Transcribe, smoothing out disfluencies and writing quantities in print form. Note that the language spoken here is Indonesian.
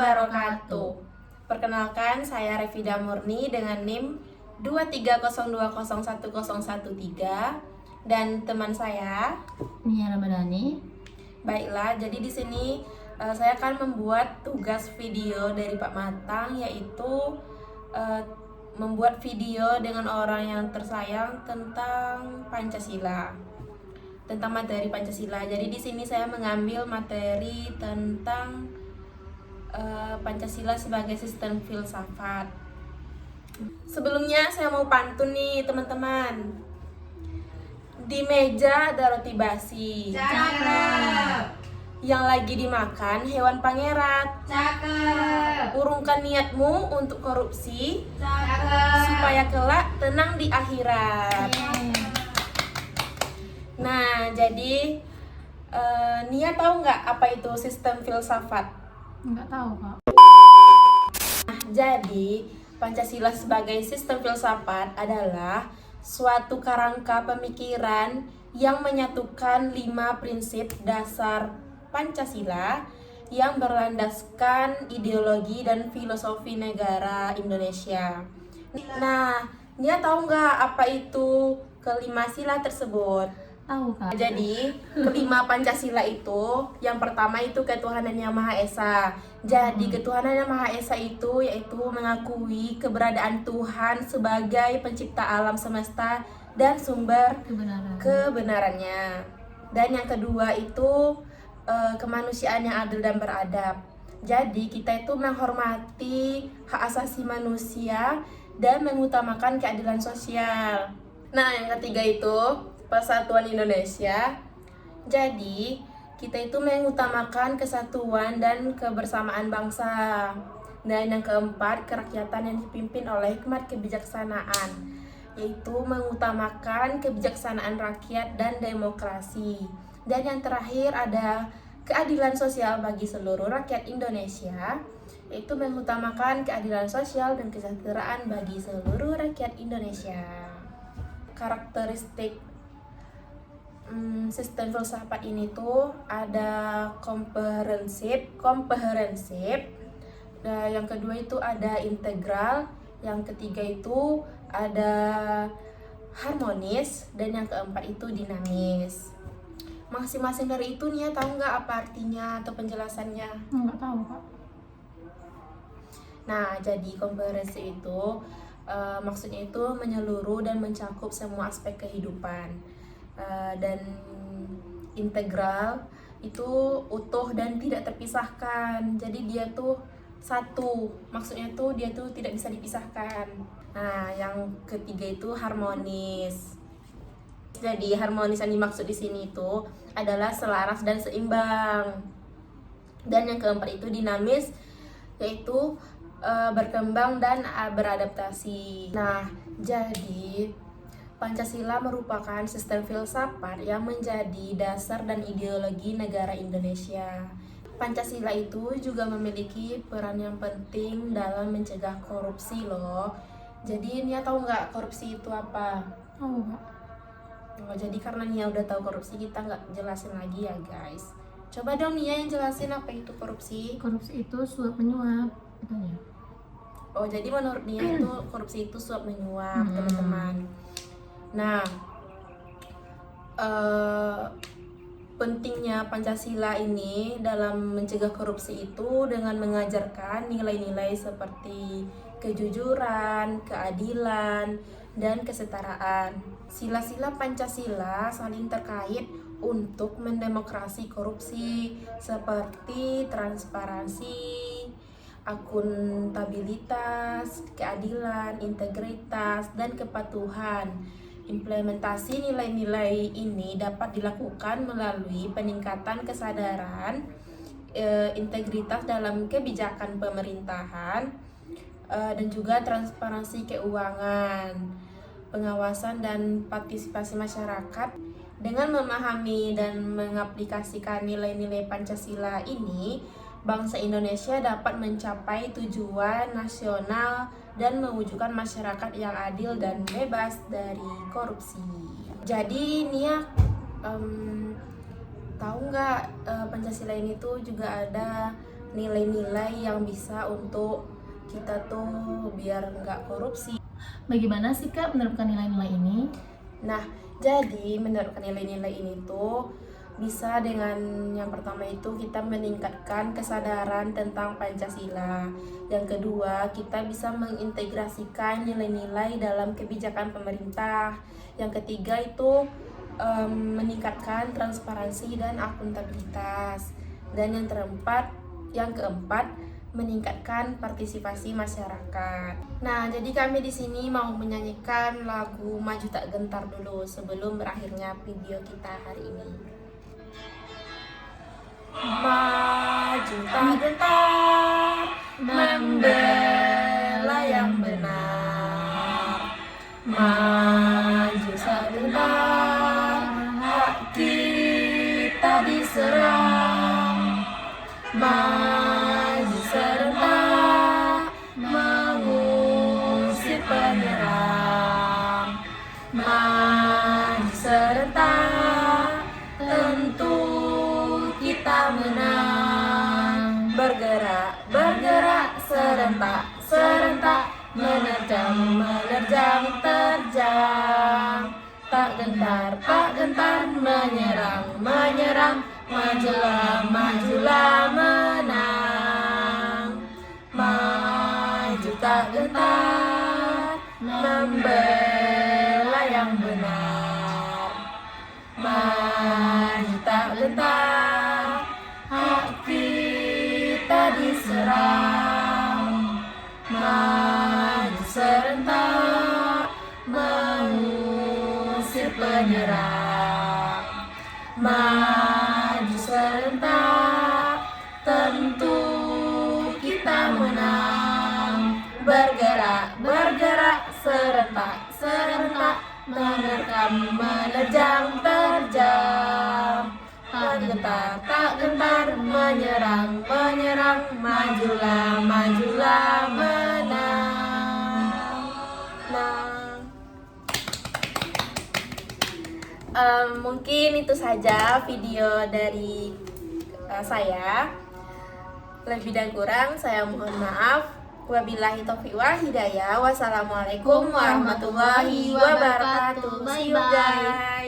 wabarakatuh. Perkenalkan, saya Revida Murni dengan NIM 230201113 dan teman saya Nia Ramadhani. Baiklah, jadi di sini saya akan membuat tugas video dari Pak Matang, yaitu membuat video dengan orang yang tersayang tentang Pancasila. Tentang materi Pancasila. Jadi di sini saya mengambil materi tentang Pancasila sebagai sistem filsafat. Sebelumnya saya mau pantun nih teman-teman. Di meja ada roti basi. Cakep. Yang lagi dimakan hewan pangerat. Cakep. Urungkan niatmu untuk korupsi, Cakep. supaya kelak tenang di akhirat. Nah, jadi Nia tahu nggak apa itu sistem filsafat? Enggak tahu, Kak. Nah, jadi Pancasila sebagai sistem filsafat adalah suatu kerangka pemikiran yang menyatukan 5 prinsip dasar Pancasila yang berlandaskan ideologi dan filosofi negara Indonesia. Nah, Nia tahu nggak apa itu kelima sila tersebut? Tahu, Kak. Jadi, kelima Pancasila itu, yang pertama itu ketuhanan yang Maha Esa. Jadi, ketuhanan yang Maha Esa itu yaitu mengakui keberadaan Tuhan sebagai pencipta alam semesta dan sumber kebenarannya. Dan yang kedua itu kemanusiaan yang adil dan beradab. Jadi, kita itu menghormati hak asasi manusia dan mengutamakan keadilan sosial. Nah, yang ketiga itu Persatuan Indonesia. Jadi, kita itu mengutamakan kesatuan dan kebersamaan bangsa. Dan yang keempat, kerakyatan yang dipimpin oleh hikmat kebijaksanaan, yaitu mengutamakan kebijaksanaan rakyat dan demokrasi. Dan yang terakhir ada keadilan sosial bagi seluruh rakyat Indonesia, yaitu mengutamakan keadilan sosial dan kesejahteraan bagi seluruh rakyat Indonesia. Karakteristik sistem filsafat ini tuh ada komprehensif, yang kedua itu ada integral, yang ketiga itu ada harmonis, dan yang keempat itu dinamis. Masing-masing dari itu Nia tahu nggak apa artinya atau penjelasannya? Enggak tahu, Kak. Nah, jadi komprehensif itu maksudnya itu menyeluruh dan mencakup semua aspek kehidupan. Dan integral itu utuh dan tidak terpisahkan. Jadi dia tuh satu, maksudnya tuh dia tuh tidak bisa dipisahkan. Nah, yang ketiga itu harmonis. Jadi harmonis yang dimaksud di sini itu adalah selaras dan seimbang. Dan yang keempat itu dinamis, yaitu berkembang dan beradaptasi. Nah, jadi Pancasila merupakan sistem filsafat yang menjadi dasar dan ideologi negara Indonesia. Pancasila itu juga memiliki peran yang penting dalam mencegah korupsi loh. Jadi Nia tahu nggak korupsi itu apa? Tahu, Kak. Oh, jadi karena Nia udah tahu korupsi, kita nggak jelasin lagi ya guys. Coba dong Nia yang jelasin apa itu korupsi. Korupsi itu suap menyuap katanya. Oh, jadi menurut Nia itu korupsi itu suap menyuap, teman-teman. Nah, pentingnya Pancasila ini dalam mencegah korupsi itu dengan mengajarkan nilai-nilai seperti kejujuran, keadilan, dan kesetaraan. Sila-sila Pancasila saling terkait untuk mendemokrasi korupsi seperti transparansi, akuntabilitas, keadilan, integritas, dan kepatuhan. Implementasi nilai-nilai ini dapat dilakukan melalui peningkatan kesadaran, integritas dalam kebijakan pemerintahan, dan juga transparansi keuangan, pengawasan dan partisipasi masyarakat. Dengan memahami dan mengaplikasikan nilai-nilai Pancasila ini, bangsa Indonesia dapat mencapai tujuan nasional dan mewujudkan masyarakat yang adil dan bebas dari korupsi. Jadi Nia tahu nggak Pancasila ini tuh juga ada nilai-nilai yang bisa untuk kita tuh biar nggak korupsi. Bagaimana sih Kak menerapkan nilai-nilai ini? Nah, jadi menerapkan nilai-nilai ini tuh bisa dengan yang pertama itu kita meningkatkan kesadaran tentang Pancasila. Yang kedua, kita bisa mengintegrasikan nilai-nilai dalam kebijakan pemerintah. Yang ketiga itu meningkatkan transparansi dan akuntabilitas. Dan yang keempat meningkatkan partisipasi masyarakat. Nah, jadi kami di sini mau menyanyikan lagu Maju Tak Gentar dulu sebelum berakhirnya video kita hari ini. Maju tak gentar, membela yang benar. Maju tak gentar, hak kita diserang. Maju serentak, mengusir penyerang. Maju serentak, tentu kita menang. Bergerak, bergerak, serentak, serentak, menerjang, menerjang, terjang. Tak gentar, menyerang, menyerang. Majulah, majulah, menang. Maju tak gentar, membela yang benar. Maju tak gentar, hak kita diserang. Maju serentak, mengusir penyerang. Maju serentak, tentu kita menang. Bergerak, bergerak, serentak, serentak, menerkam, menerjang, terjang. Tak gentar, menyerang, menyerang. Majulah, majulah, menang. Mungkin itu saja video dari saya. Lebih dan kurang saya mohon maaf. Wabillahi taufiq wa hidayah. Wassalamualaikum warahmatullahi wabarakatuh. See you guys.